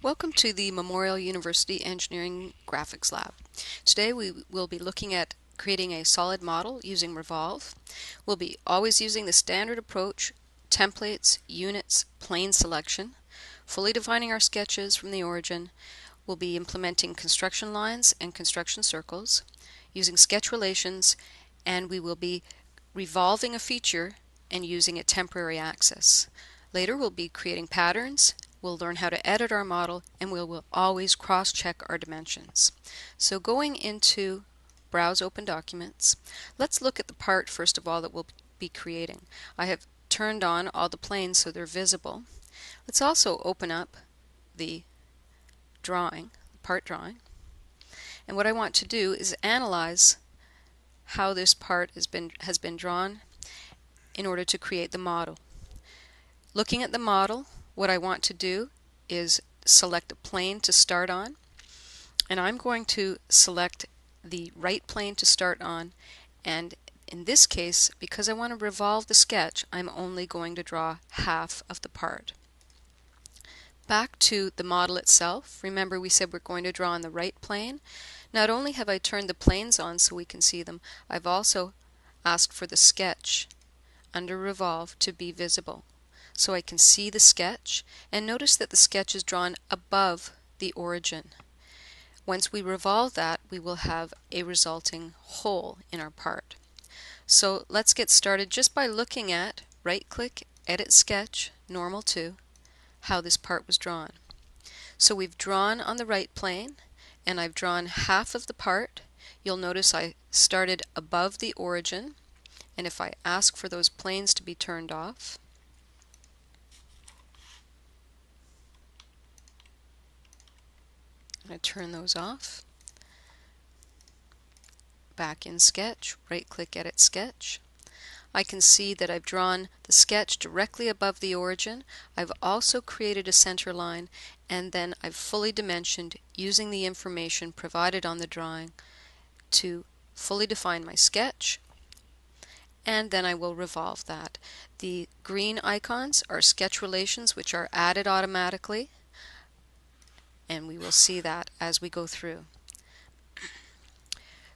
Welcome to the Memorial University Engineering Graphics Lab. Today we will be looking at creating a solid model using Revolve. We'll be always using the standard approach, templates, units, plane selection, fully defining our sketches from the origin. We'll be implementing construction lines and construction circles, using sketch relations, and we will be revolving a feature and using a temporary axis. Later we'll be creating patterns. We'll learn how to edit our model, and we will always cross-check our dimensions. So going into Browse Open Documents, let's look at the part first of all that we'll be creating. I have turned on all the planes so they're visible. Let's also open up the drawing, part drawing. And what I want to do is analyze how this part has been drawn in order to create the model. Looking at the model, what I want to do is select a plane to start on, and I'm going to select the right plane to start on, and in this case, because I want to revolve the sketch, I'm only going to draw half of the part. Back to the model itself, remember we said we're going to draw on the right plane. Not only have I turned the planes on so we can see them, I've also asked for the sketch under Revolve to be visible, so I can see the sketch, and notice that the sketch is drawn above the origin. Once we revolve that, we will have a resulting hole in our part. So let's get started just by looking at right-click, Edit Sketch, Normal to, how this part was drawn. So we've drawn on the right plane, and I've drawn half of the part. You'll notice I started above the origin, and if I ask for those planes to be turned off, I turn those off. Back in Sketch, right-click, Edit Sketch. I can see that I've drawn the sketch directly above the origin. I've also created a center line, and then I've fully dimensioned using the information provided on the drawing to fully define my sketch, and then I will revolve that. The green icons are sketch relations which are added automatically, and we will see that as we go through.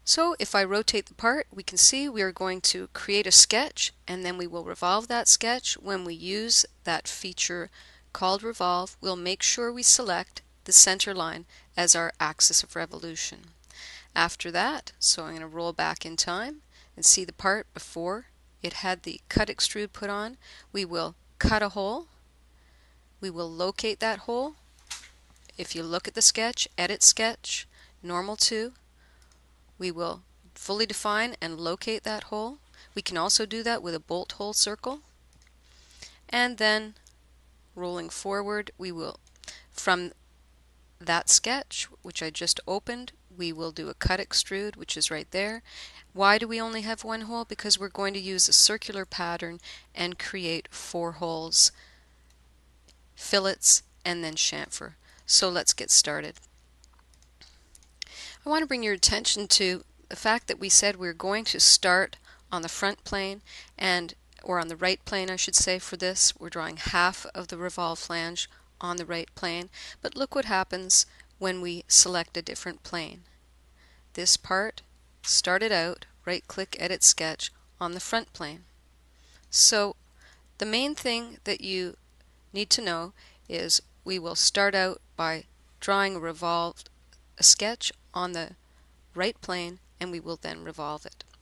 So if I rotate the part, we can see we are going to create a sketch, and then we will revolve that sketch. When we use that feature called Revolve, we'll make sure we select the center line as our axis of revolution. After that, so I'm going to roll back in time and see the part before it had the cut extrude put on. We will cut a hole. We will locate that hole. If you look at the sketch, Edit Sketch, Normal to, we will fully define and locate that hole. We can also do that with a bolt hole circle. And then rolling forward, we will, from that sketch, which I just opened, we will do a cut extrude, which is right there. Why do we only have one hole? Because we're going to use a circular pattern and create 4 holes, fillets, and then chamfer. So let's get started. I want to bring your attention to the fact that we said we're going to start on the front plane, or on the right plane I should say. For this we're drawing half of the revolve flange on the right plane, but look what happens when we select a different plane. This part started out, right-click, Edit Sketch, on the front plane. So the main thing that you need to know is we will start out by drawing a sketch on the right plane, and we will then revolve it.